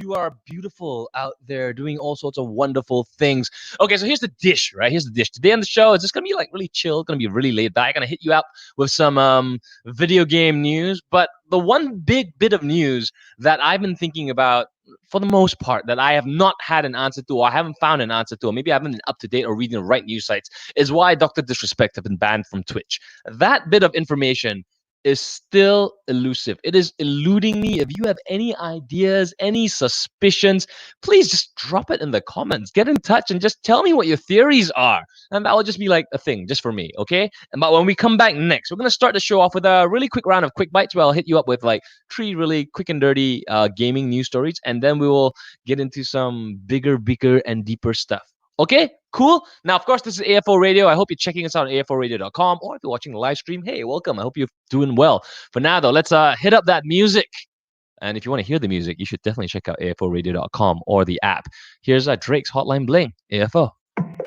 you are beautiful out there doing all sorts of wonderful things. Okay, so here's the dish, right? Here's the dish. Today on the show, it's just gonna be like really chill, gonna be really laid back. Gonna hit you up with some video game news. But the one big bit of news that I've been thinking about for the most part that I have not had an answer to, or I haven't found an answer to, or maybe I haven't been up to date or reading the right news sites, is why Dr. Disrespect have been banned from Twitch. That bit of information is still elusive. It is eluding me. If you have any ideas, any suspicions, please just drop it in the comments. Get in touch and just tell me what your theories are. And that will just be like a thing just for me, okay? But when we come back next, we're going to start the show off with a really quick round of quick bites where I'll hit you up with like 3 really quick and dirty gaming news stories. And then we will get into some bigger, and deeper stuff. Okay, cool. Now, of course, this is AFO Radio. I hope you're checking us out on aforadio.com, or if you're watching the live stream, hey, welcome. I hope you're doing well. For now, though, let's hit up that music. And if you want to hear the music, you should definitely check out aforadio.com or the app. Here's Drake's Hotline Bling, AFO.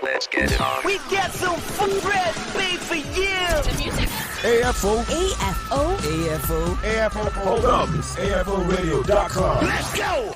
Let's get it on. We got some food bread made for you. The music. AFO. AFO. AFO. AFO. Hold up. It's aforadio.com. Let's go.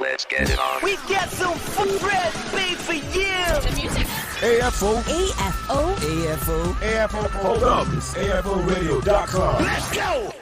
Let's get it on. We got some food bread made for you. The music. AFO. AFO. AFO. AFO. Hold up. It's aforadio.com. Let's go.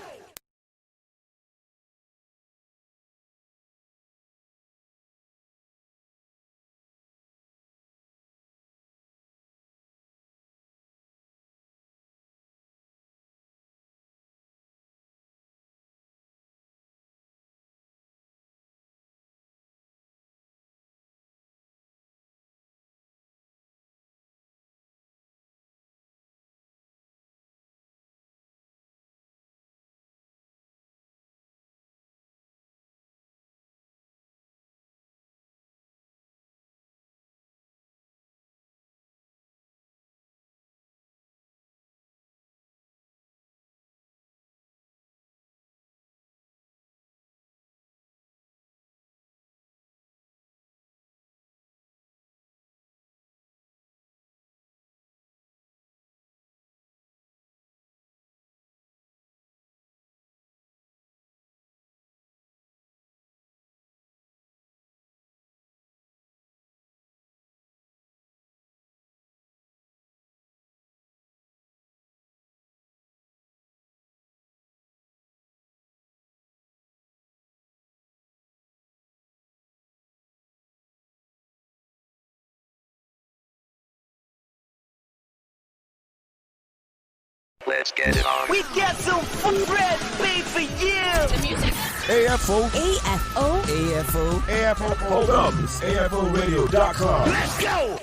Let's get it on. We got some food bread made for you. The music. AFO. AFO. AFO. AFO. Hold up. It's aforadio.com. Let's go.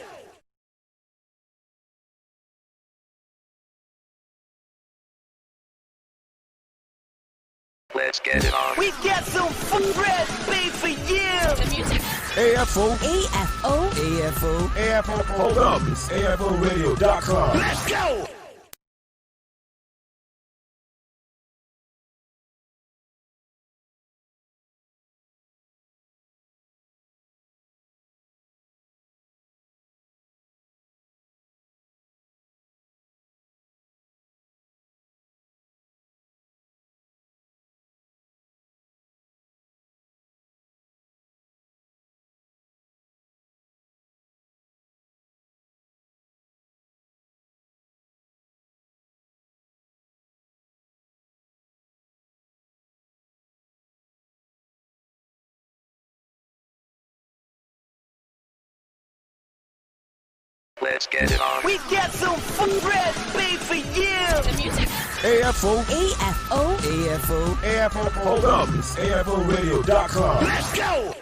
Let's get it on. We got some food bread made for you. The music. AFO. AFO. AFO. AFO. Hold up. It's aforadio.com. Let's go. Let's get it on. We got some food bread made for you. The music. AFO. AFO. AFO. AFO. Hold up. It's aforadio.com. Let's go.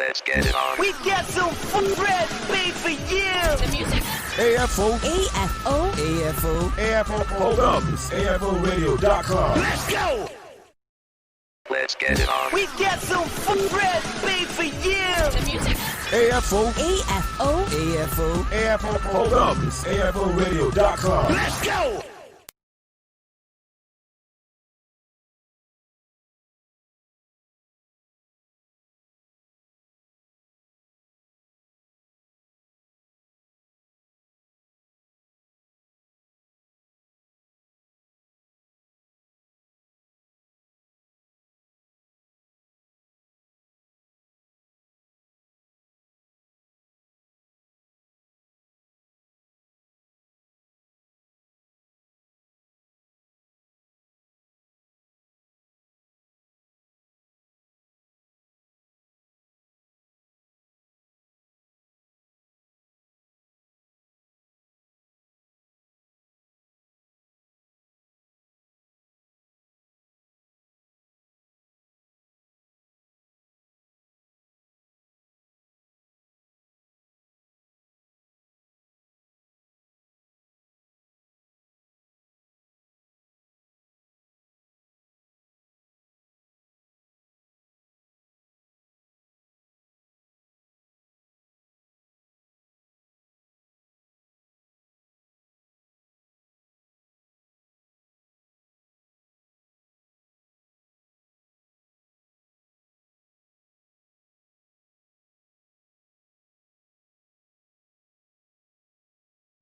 Let's get it on. We got some bread made for you. The music. AFO. AFO. AFO. AFO. Hold up. It's AFOradio.com. Let's go. Let's get it on. We got some bread made for you. The music. AFO. AFO. AFO. AFO. Hold up. It's AFOradio.com. Let's go.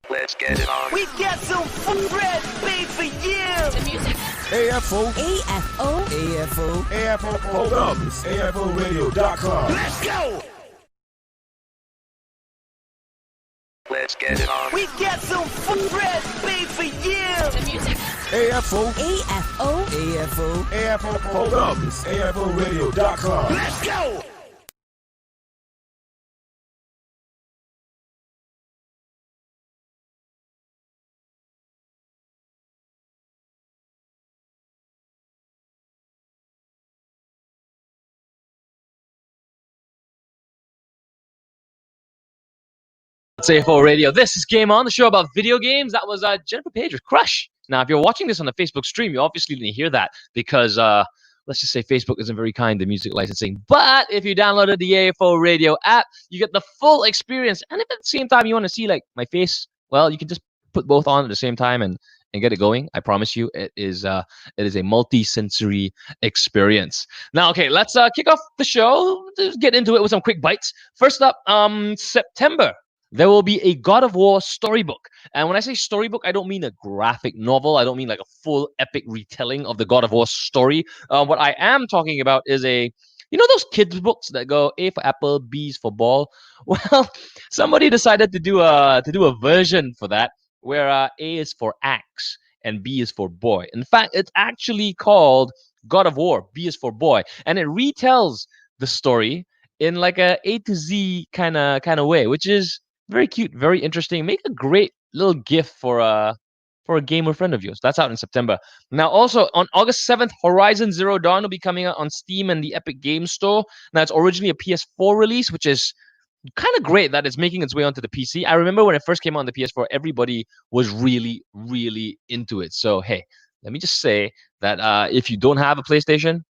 Let's get it on. We got some bread made for you. The music. AFO. AFO. AFO. AFO. Hold up. It's AFOradio.com. Let's go. Let's get it on. We got some bread made for you. The music. AFO. AFO. AFO. AFO. Hold up. It's AFOradio.com. Let's go. It's AFO Radio. This is Game On, the show about video games. That was Jennifer Page with Crush. Now, if you're watching this on the Facebook stream, you obviously didn't hear that because, let's just say Facebook isn't very kind to music licensing. But if you downloaded the AFO Radio app, you get the full experience. And if at the same time you want to see like my face, well, you can just put both on at the same time and get it going. I promise you, it is a multi-sensory experience. Now, okay, let's kick off the show. Let's get into it with some quick bites. First up, September. There will be a God of War storybook. And when I say storybook, I don't mean a graphic novel. I don't mean like a full epic retelling of the God of War story. What I am talking about is those kids books that go A for apple, B is for ball. Well, somebody decided to do a version for that where A is for axe and B is for boy. In fact, it's actually called God of War. B is for boy, and it retells the story in like A to Z kind of way, which is very cute, very interesting. Make a great little gift for a gamer friend of yours. That's out in September. Now, also on August 7th, Horizon Zero Dawn will be coming out on Steam and the Epic Games Store. Now, it's originally a PS4 release, which is kind of great that it's making its way onto the PC. I remember when it first came out on the PS4, everybody was really, really into it. So, hey, let me just say that if you don't have a PlayStation,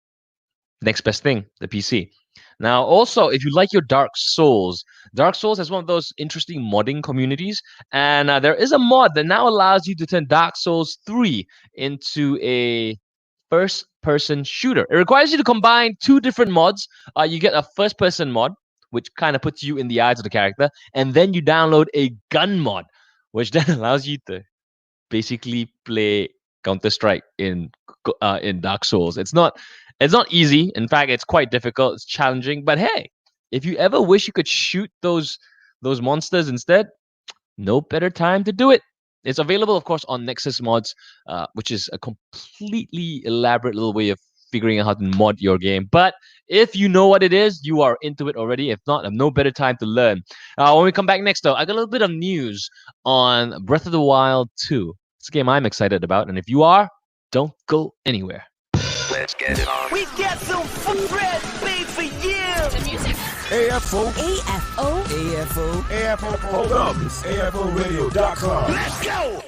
next best thing, the PC. Now, also, if you like your Dark Souls has one of those interesting modding communities, and there is a mod that now allows you to turn Dark Souls 3 into a first-person shooter. It requires you to combine two different mods. You get a first-person mod, which kind of puts you in the eyes of the character, and then you download a gun mod, which then allows you to basically play Counter-Strike in Dark Souls. It's not easy. In fact, it's quite difficult. It's challenging. But hey, if you ever wish you could shoot those monsters instead, no better time to do it. It's available, of course, on Nexus Mods, which is a completely elaborate little way of figuring out how to mod your game. But if you know what it is, you are into it already. If not, no better time to learn. When we come back next, though, I got a little bit of news on Breath of the Wild 2. It's a game I'm excited about. And if you are, don't go anywhere. Let's get it on. We got some bread made for you. The music. AFO. AFO. AFO. AFO. Hold up. It's AFOradio.com. Let's go!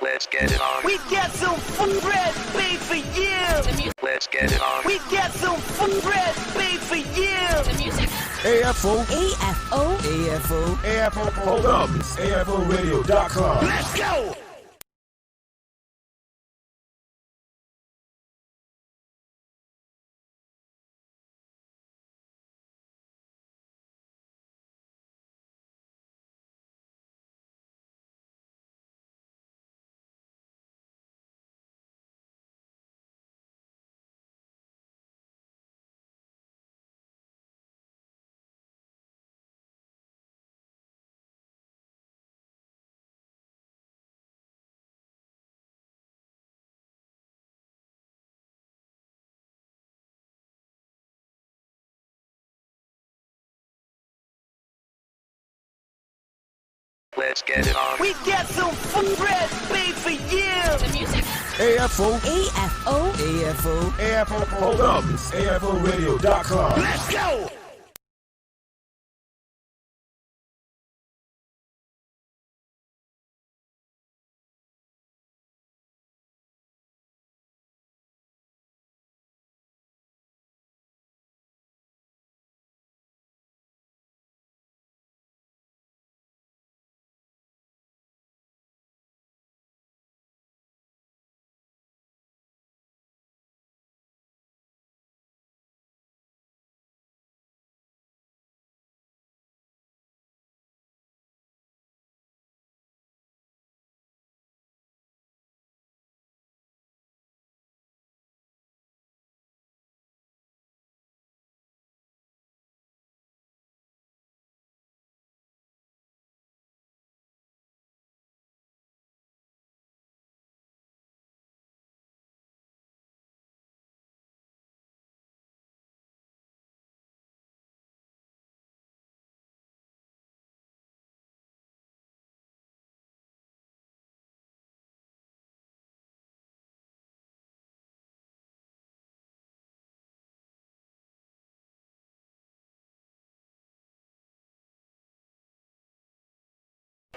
Let's get it on. We got some food bread made for you. Let's get it on. We got some food bread made for you. AFO. AFO. AFO. AFO. Hold up. It's AFOradio.com. Let's go! Let's get it on. We got some food bread made for you. AFO. AFO. AFO. AFO. Hold up. It's AFOradio.com. Let's go!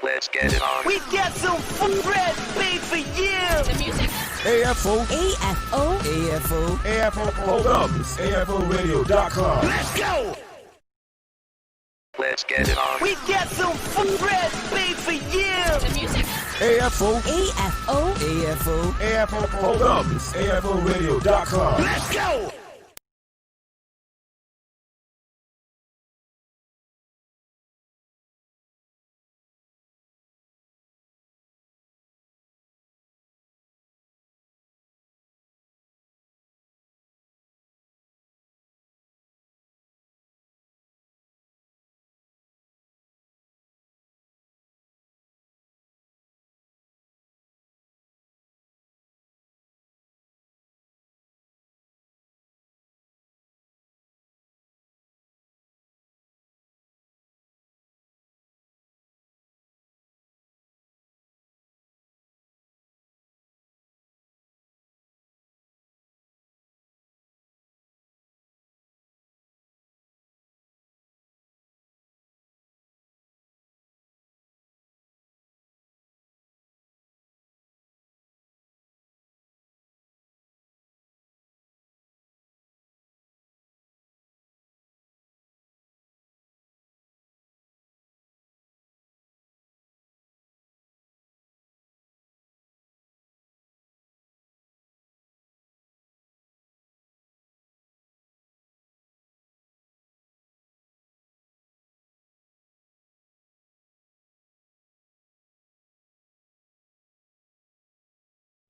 Let's get it on. We got some food bread made for you. AFO. AFO. AFO. AFO. Hold up. It's AFOradio.com. Let's go! Let's get it on. We got some food bread made for you. AFO. AFO. AFO. AFO. Hold up. It's AFOradio.com. Let's go!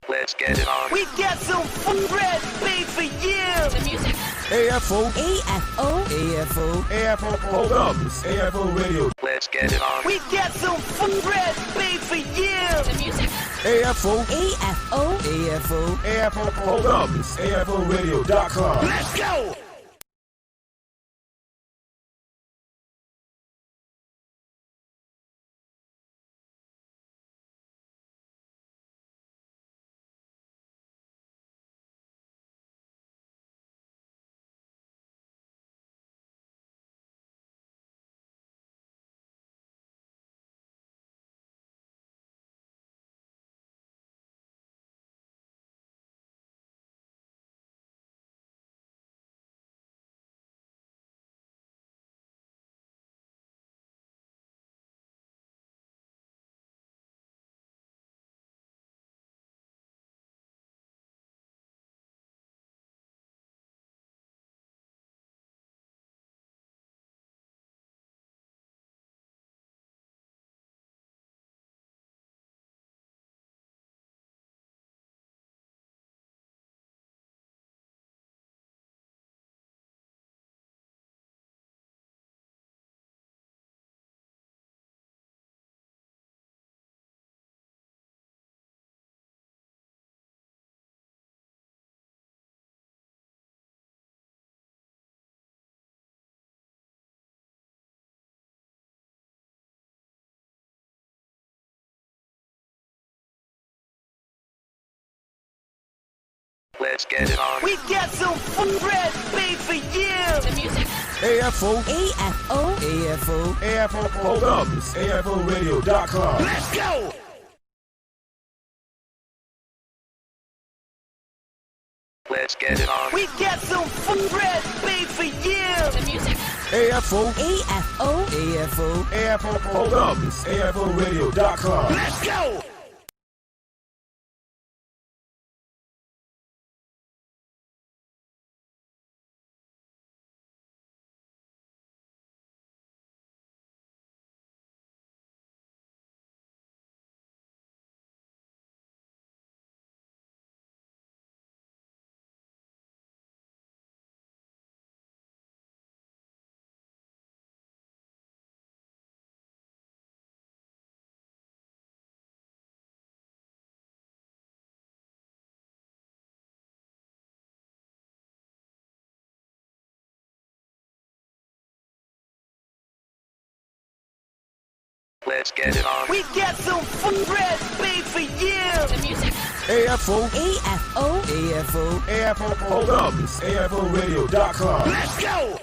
Let's get it on. We got some food bread made for you. The music. AFO. AFO. AFO. AFO. Hold up. It's AFO Radio. Let's get it on. We got some food bread made for you. The music. AFO. AFO. AFO. AFO. Hold up. It's AFOradio.com. Let's go. Let's get it on. We got some food bread made for you. The music. AFO. AFO. AFO. AFO. Hold up. It's AFOradio.com. Let's go. Let's get it on. We got some food bread made for you. The music. AFO. AFO. AFO. AFO. Hold up. It's AFOradio.com. Let's go. Let's get it on. We got some food bread made for you. The music. AFO. AFO. AFO. AFO. Hold up. It's AFOradio.com. Let's go.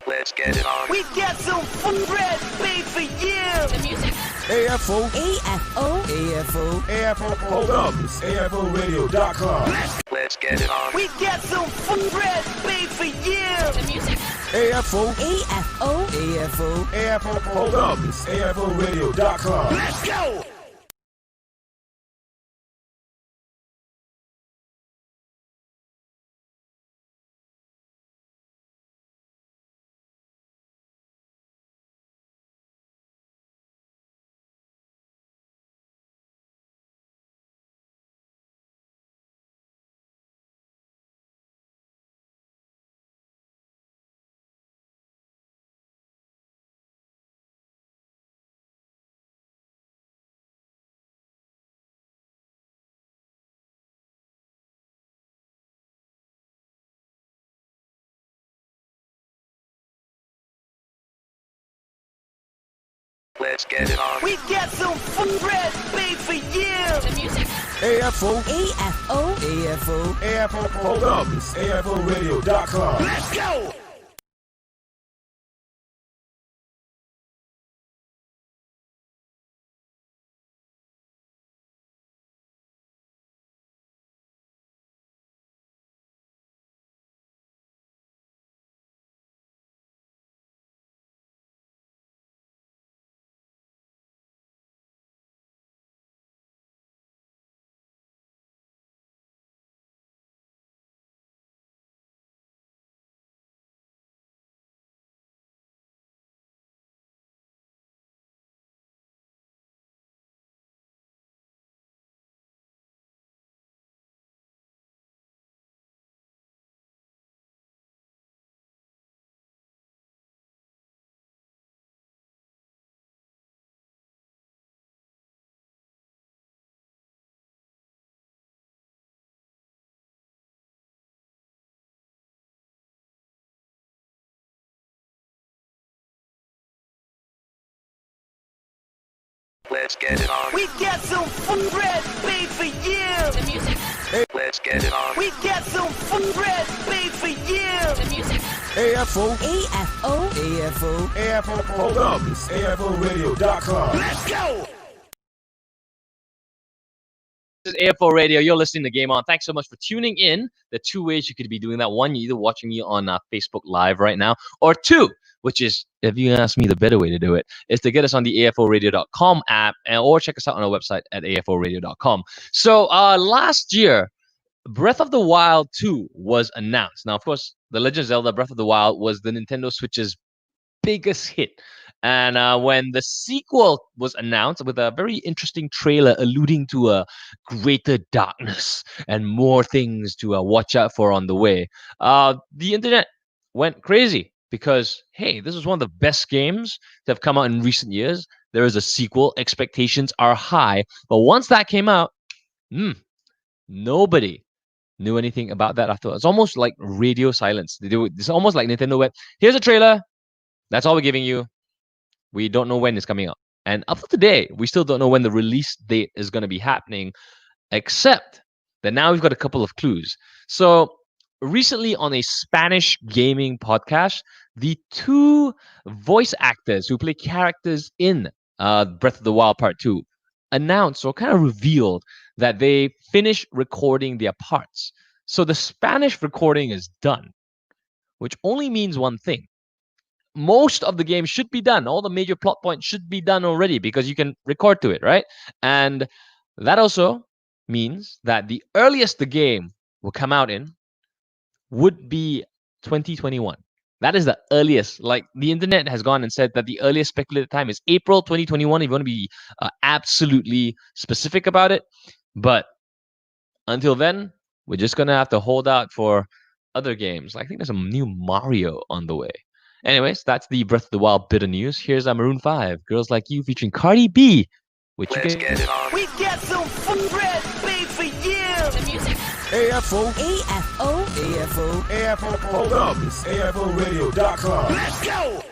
Let's get it on. We got some food bread made for you. The music. AFO. AFO. AFO. AFO. Hold up. It's AFOradio.com. Let's get it on. We got some food bread made for you. The music. AFO. AFO. AFO. AFO. Hold up. It's AFOradio.com. Let's go. Let's get it on. We got some bread made for you. The music. AFO. AFO. AFO. AFO. Hold up. It's AFOradio.com. Let's go. Let's get it on. We got some bread made for you. The music. Let's get it on. We got some bread made for you. The music. AFO. AFO. AFO. AFO. Hold up. It's AFOradio.com. Let's go. This is AFO Radio. You're listening to Game On. Thanks so much for tuning in. The two ways you could be doing that. One, you're either watching me on Facebook Live right now, or two, which is, if you ask me, the better way to do it, is to get us on the AFOradio.com app or check us out on our website at AFOradio.com. So last year, Breath of the Wild 2 was announced. Now, of course, The Legend of Zelda Breath of the Wild was the Nintendo Switch's biggest hit. And when the sequel was announced with a very interesting trailer alluding to a greater darkness and more things to watch out for on the way, the internet went crazy because, hey, this is one of the best games that have come out in recent years. There is a sequel. Expectations are high. But once that came out, nobody knew anything about that after. It's almost like radio silence. It's almost like Nintendo went, here's a trailer. That's all we're giving you. We don't know when it's coming out. And up to today, we still don't know when the release date is going to be happening, except that now we've got a couple of clues. So recently on a Spanish gaming podcast, the two voice actors who play characters in Breath of the Wild Part 2 announced or kind of revealed that they finished recording their parts. So the Spanish recording is done, which only means one thing. Most of the game should be done. All the major plot points should be done already because you can record to it, right? And that also means that the earliest the game will come out in would be 2021. That is the earliest. Like, the internet has gone and said that the earliest speculated time is April 2021 if you want to be absolutely specific about it. But until then, we're just going to have to hold out for other games. I think there's a new Mario on the way. Anyways, that's the Breath of the Wild bit of news. Here's Maroon 5, Girls Like You, featuring Cardi B. Which Let's get it on. We got some bread made for you. The music. AFO. AFO. AFO. AFO. Hold up. It's AFOradio.com. Let's go.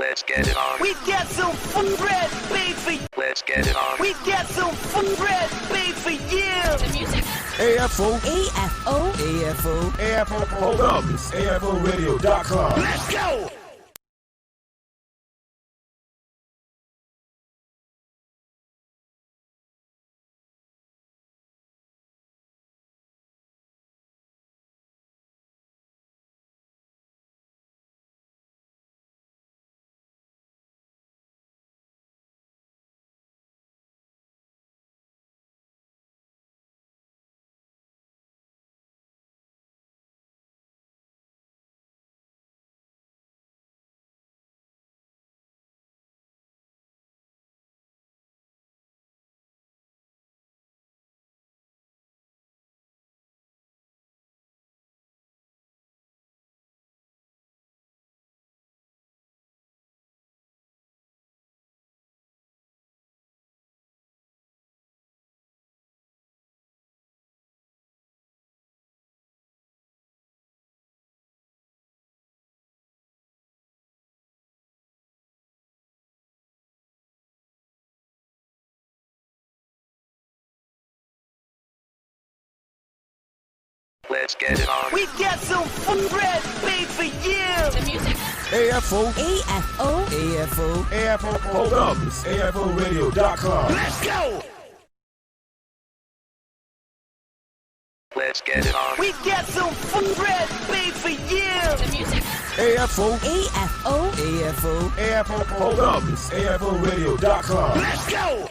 Let's get it on. We got some fun bread made for you. Let's get it on. We got some fun bread made for you. The music. AFO. AFO. AFO. AFO. Hold up. It's AFOradio.com. Let's go. Let's get it on. We got some fun bread made for you. The music. AFO. AFO. AFO. AFO. Hold up. It's AFOradio.com. Let's go. Let's get it on. We got some fun bread made for you. The music. AFO. AFO. AFO. AFO. Hold up. It's AFOradio.com. Let's go.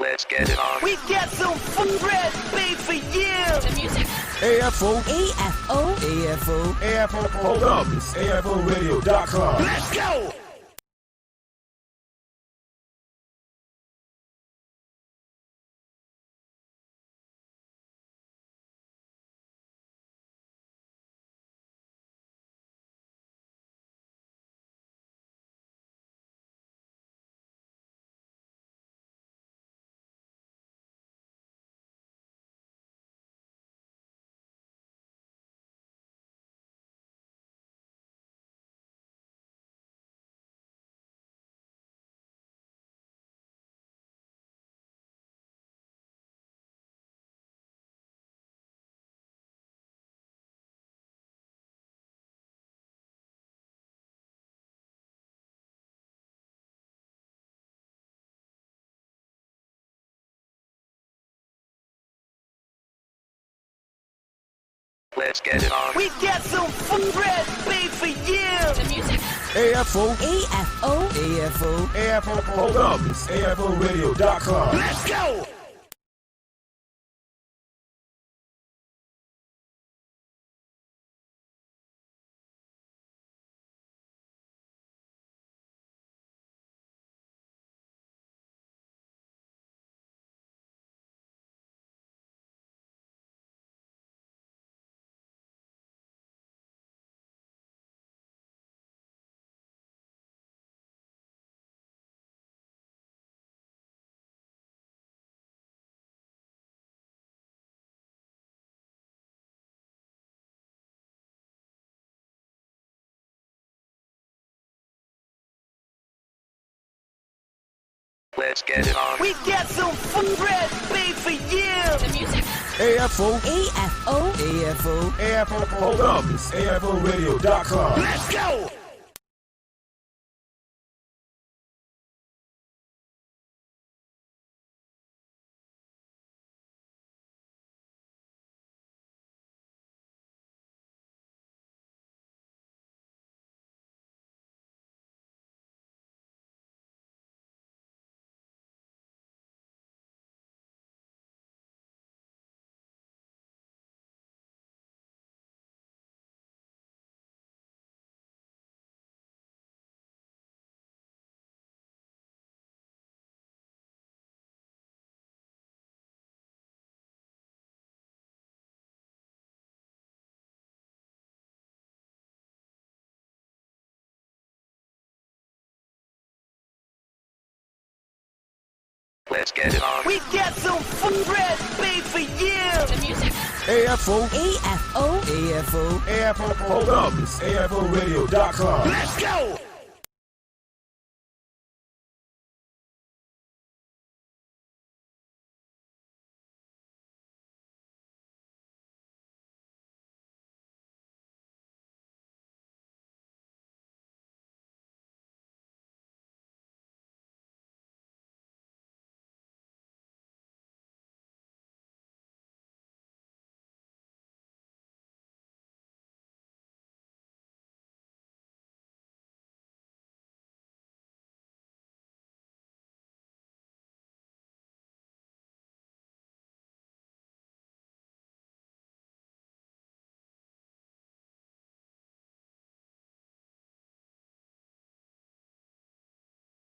Let's get it on. We got some fun bread made for you. The music. AFO. AFO. AFO. AFO. Hold up. It's AFOradio.com. Let's go. Let's get it on. We got some fun bread made for you. The music. AFO. AFO. AFO. AFO. Hold up. It's AFOradio.com. Let's go. Let's get it on. We got some fun bread made for you. The music. AFO. AFO. AFO. AFO. Hold up. It's AFOradio.com. Let's go. Let's get it on. We got some food bread made for you. The music. AFO. AFO. AFO. AFO. Hold up. It's AFOradio.com. Let's go.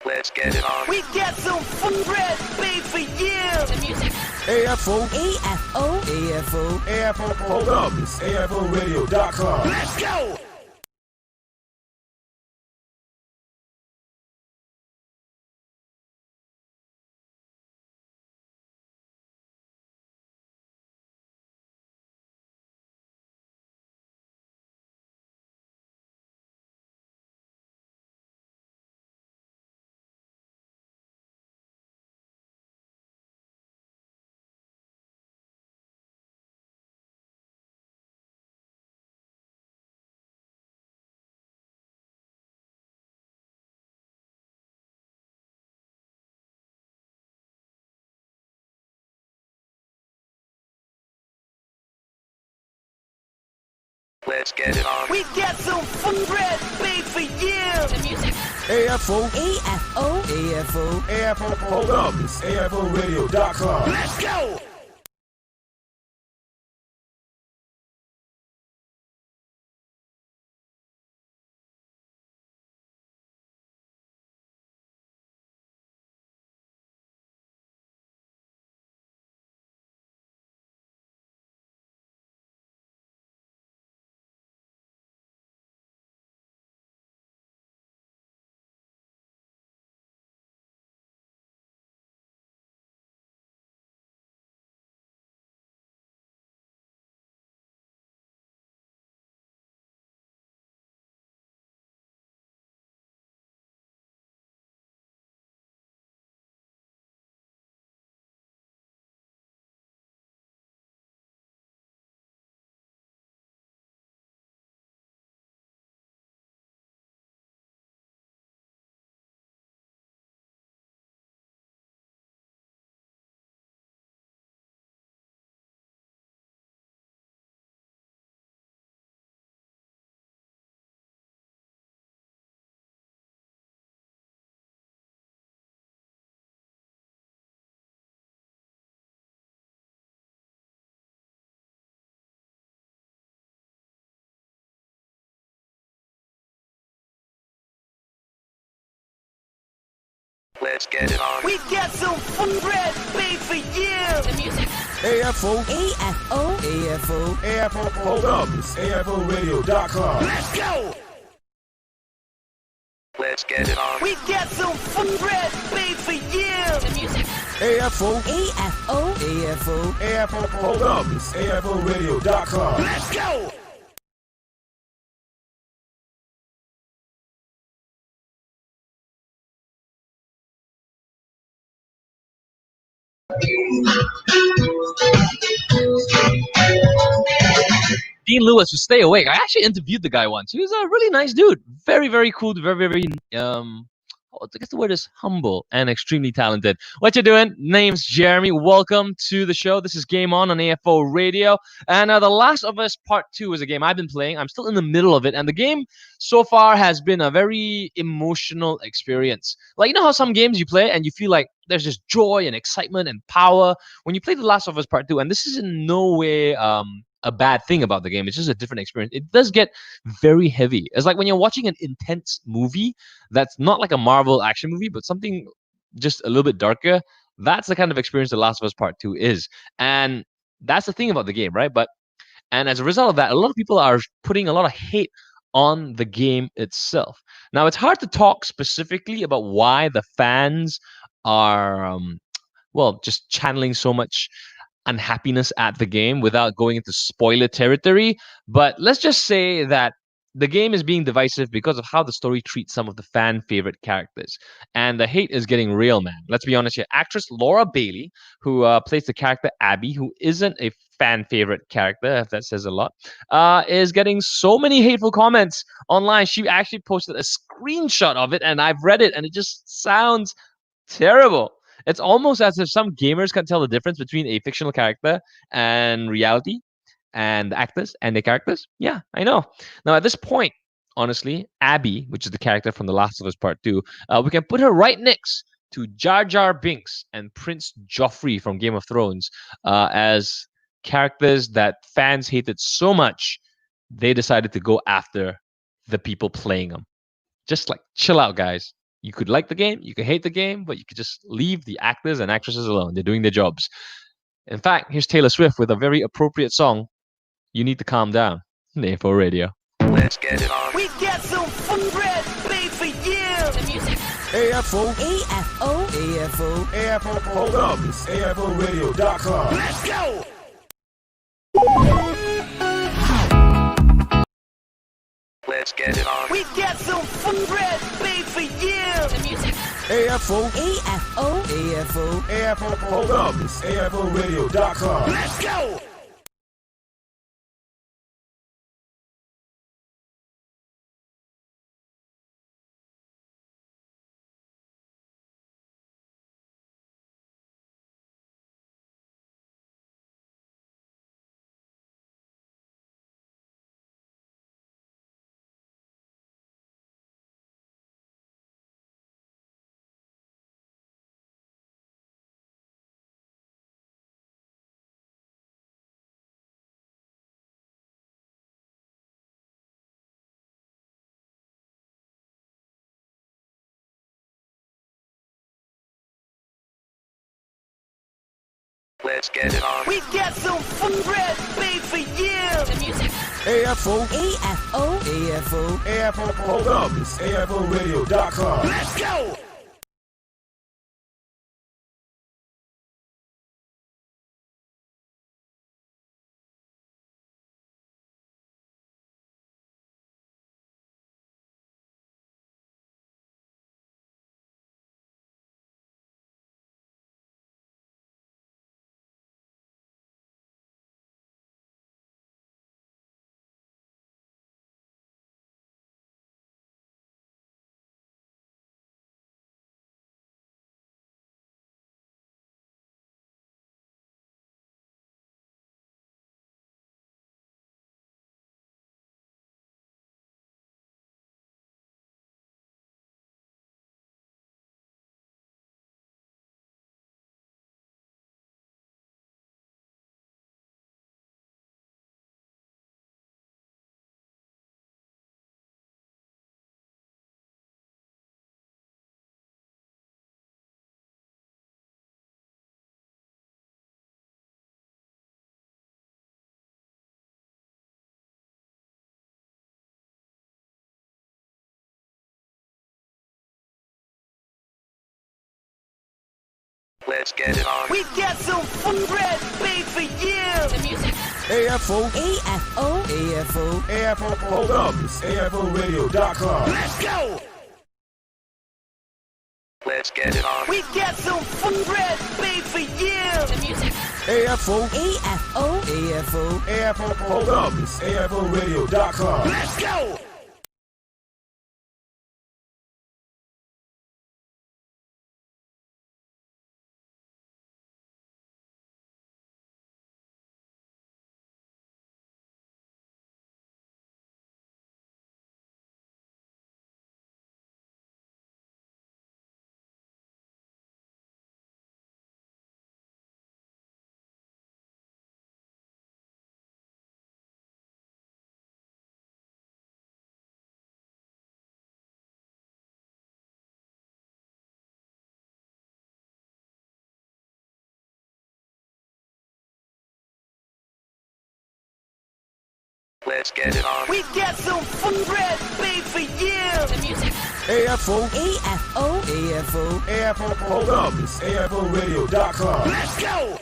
Let's get it on. We got some food bread made for you. The music. AFO. AFO. AFO. AFO. Hold up. It's AFOradio.com. Let's go. Let's get it on. We got some food bread made for you. The music. AFO. AFO. AFO. AFO. Hold up. It's AFOradio.com. Let's go. Let's get it on. We got some food bread made for you. The music. AFO. AFO. AFO. AFO. Hold up. It's AFOradio.com. Let's go. Let's get it on. We got some food bread made for you. The music. AFO. AFO. AFO. AFO. Hold up. It's AFOradio.com. Let's go. Dean Lewis to Stay Awake. I actually interviewed the guy once. He was a really nice dude. Very, very cool. Very, I guess the word is humble and extremely talented. What you doing? Name's Jeremy. Welcome to the show. This is Game On AFO Radio. And The Last of Us Part 2 is a game I've been playing. I'm still in the middle of it. And the game so far has been a very emotional experience. Like, you know how some games you play and you feel like there's just joy and excitement and power when you play The Last of Us Part 2. And this is in no way a bad thing about the game. It's just a different experience. It does get very heavy. It's like when you're watching an intense movie that's not like a Marvel action movie, but something just a little bit darker. That's the kind of experience The Last of Us Part 2 is. And that's the thing about the game, right? And as a result of that, a lot of people are putting a lot of hate on the game itself. Now, it's hard to talk specifically about why the fans are well, just channeling so much unhappiness at the game without going into spoiler territory. But let's just say that the game is being divisive because of how the story treats some of the fan favorite characters. And the hate is getting real, man. Let's be honest here. Actress Laura Bailey, who plays the character Abby, who isn't a fan favorite character, if that says a lot, is getting so many hateful comments online. She actually posted a screenshot of it, and I've read it, and it just sounds terrible. It's almost as if some gamers can't tell the difference between a fictional character and reality and the actors and the characters. Yeah, I know. Now, at this point, honestly, Abby, which is the character from The Last of Us Part 2, we can put her right next to Jar Jar Binks and Prince Joffrey from Game of Thrones as characters that fans hated so much, they decided to go after the people playing them. Just like chill out, guys. You could like the game, you could hate the game, but you could just leave the actors and actresses alone. They're doing their jobs. In fact, here's Taylor Swift with a very appropriate song, You Need to Calm Down, on A4 Radio. Let's get it on. We got some food bread made for you. The music. AFO. AFO. AFO. AFO. Hold up. It's AFOradio.com. Let's go. Let's get it on. We got some food bread made for you. The music. AFO. AFO. AFO. AFO. Hold up. It's AFOradio.com. Let's go. Let's get it on. We got some food bread made for you. The music. AFO. AFO. AFO. AFO. Hold up. It's AFOradio.com. Let's go. Let's get it on. We got some food bread made for you. The music. AFO. AFO. AFO. AFO. Hold up. It's AFOradio.com. Let's go. Let's get it on. We got some food bread made for you. The music. AFO. AFO. AFO. AFO. Hold up. It's AFOradio.com. Let's go. Let's get it on. We got some food bread made for you. The music. AFO. AFO. AFO. AFO. Hold up. It's AFOradio.com. Let's go.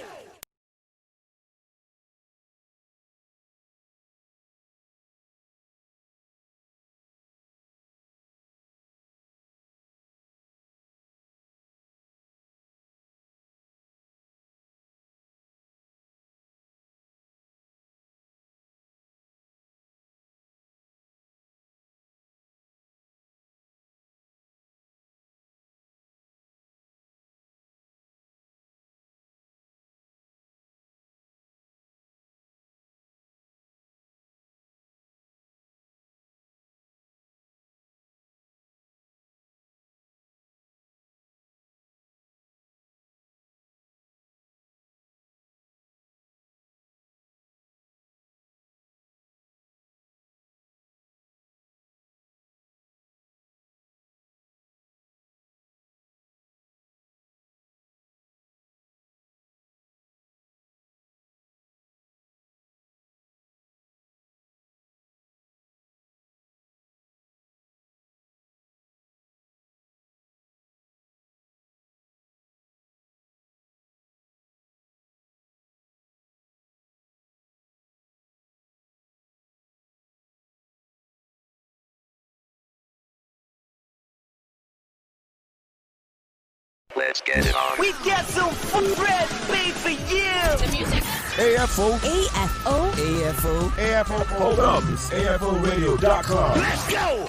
Let's get it on. We got some food bread made for you. The music. AFO. AFO. AFO. AFO. Hold up. It's AFOradio.com. Let's go.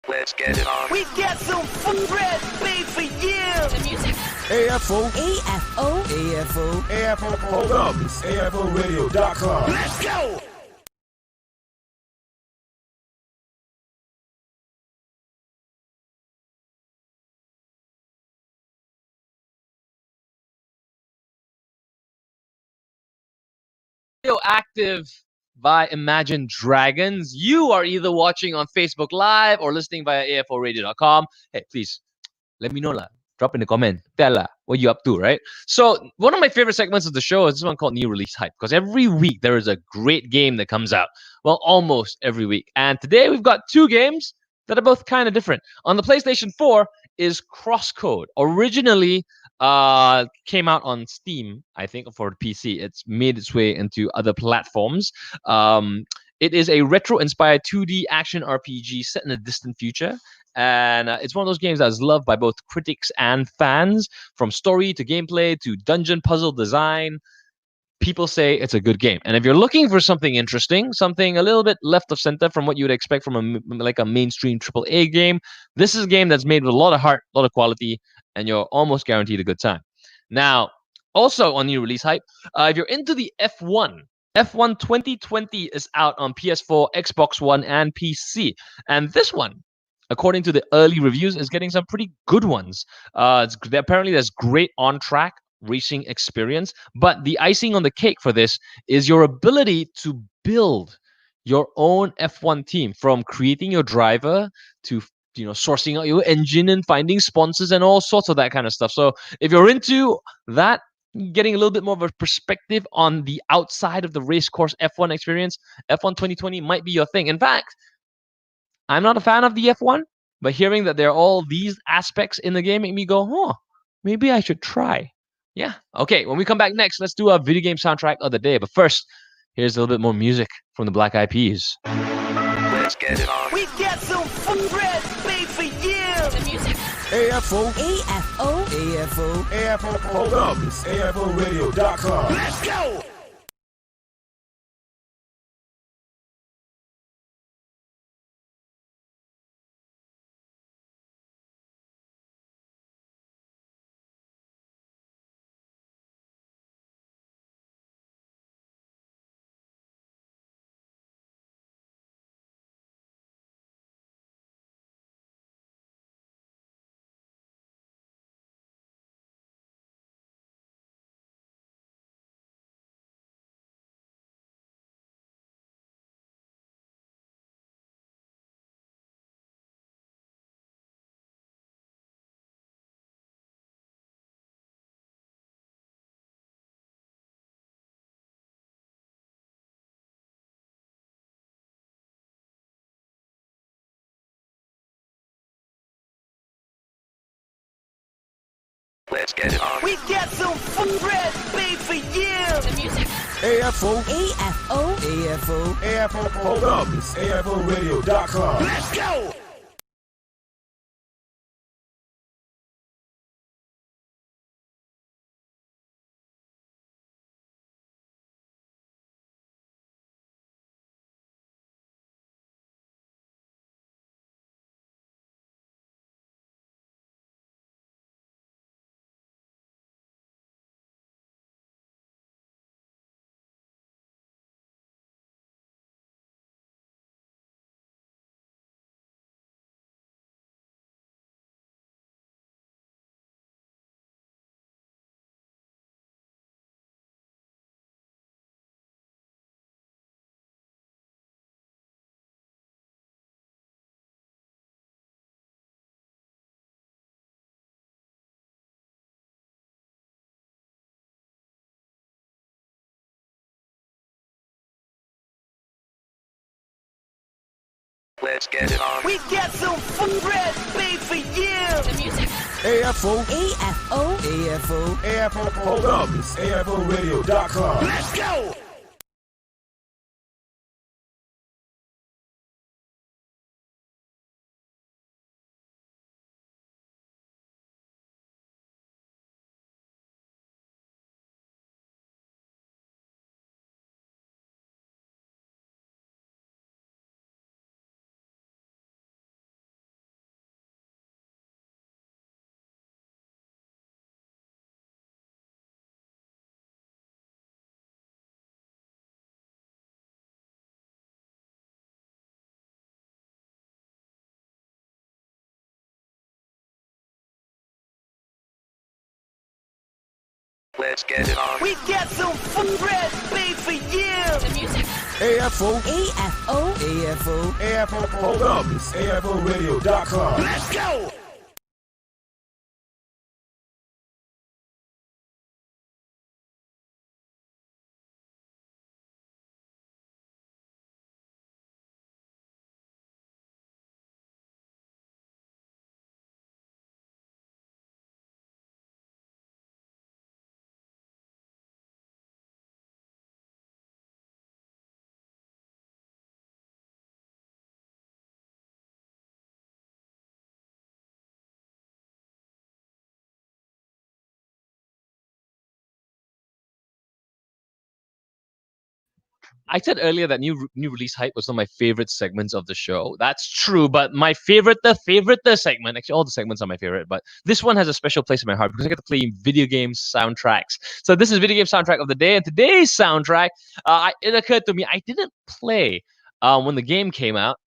Let's get it on. We got some food bread made for you. The music. AFO. AFO. AFO. AFO. Hold up. It's AFOradio.com. Let's go. Active by Imagine Dragons. You are either watching on Facebook Live or listening via AFOradio.com. Hey, please let me know lah. Drop in the comment. Tell lah what you up to, right? So one of my favorite segments of the show is this one called New Release Hype, because every week there is a great game that comes out. Well, almost every week. And today we've got two games that are both kind of different. On the PlayStation 4 is Crosscode. Originally came out on Steam, I think, for the PC. It's made its way into other platforms. It is a retro-inspired 2D action RPG set in a distant future. And it's one of those games that is loved by both critics and fans. From story to gameplay to dungeon puzzle design, people say it's a good game. And if you're looking for something interesting, something a little bit left of center from what you would expect from a mainstream AAA game, this is a game that's made with a lot of heart, a lot of quality, and you're almost guaranteed a good time. Now, also on New Release Hype, if you're into the F1 2020 is out on PS4, Xbox One, and PC. And this one, according to the early reviews, is getting some pretty good ones. Apparently, there's great on-track racing experience, but the icing on the cake for this is your ability to build your own F1 team, from creating your driver to sourcing out your engine and finding sponsors and all sorts of that kind of stuff. So if you're into that, getting a little bit more of a perspective on the outside of the race course F1 experience, F1 2020 might be your thing. In fact, I'm not a fan of the F1, but hearing that there are all these aspects in the game make me go, oh, maybe I should try. Yeah. Okay, when we come back next, let's do our video game soundtrack of the day. But first, here's a little bit more music from the Black Eyed Peas. Let's get it on. We got some food bread made for you. The music. AFO. AFO. AFO. AFO. Hold up. It's AFOradio.com. Let's go. Let's get it on. We got some food bread made for you. The music. AFO. AFO. AFO. AFO. Hold up. It's AFOradio.com. Let's go. Let's get it on. We got some food bread made for you. The music. AFO. AFO. AFO. AFO. Hold up. It's AFOradio.com. Let's go. Let's get it on. We got some food bread made for you. The music. AFO. AFO. AFO. AFO. Hold up. It's AFOradio.com. Let's go. I said earlier that new release hype was one of my favorite segments of the show. That's true, but my favorite segment, actually all the segments are my favorite, but this one has a special place in my heart because I get to play video game soundtracks. So this is video game soundtrack of the day, and today's soundtrack, it occurred to me I didn't play when the game came out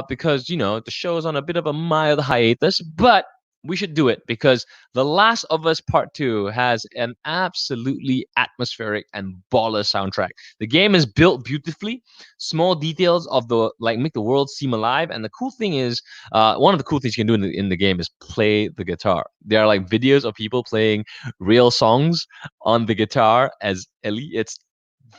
because the show is on a bit of a mild hiatus, but we should do it because The Last of Us Part 2 has an absolutely atmospheric and baller soundtrack. The game is built beautifully. Small details of make the world seem alive. And the cool thing is, one of the cool things you can do in the game is play the guitar. There are like videos of people playing real songs on the guitar as Ellie. It's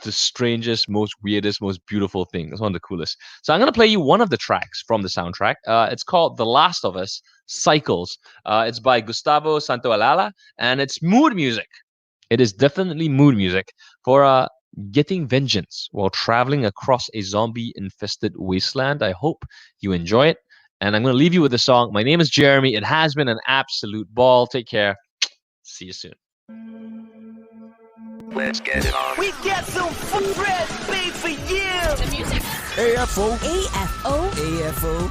the strangest, most weirdest, most beautiful thing. It's one of the coolest. So I'm going to play you one of the tracks from the soundtrack. It's called The Last of Us Cycles. It's by Gustavo Santaolalla, and it's mood music. It is definitely mood music for getting vengeance while traveling across a zombie-infested wasteland. I hope you enjoy it. And I'm going to leave you with the song. My name is Jeremy. It has been an absolute ball. Take care. See you soon. Let's get it on. We got some food bread made for you. The music. AFO. AFO. AFO.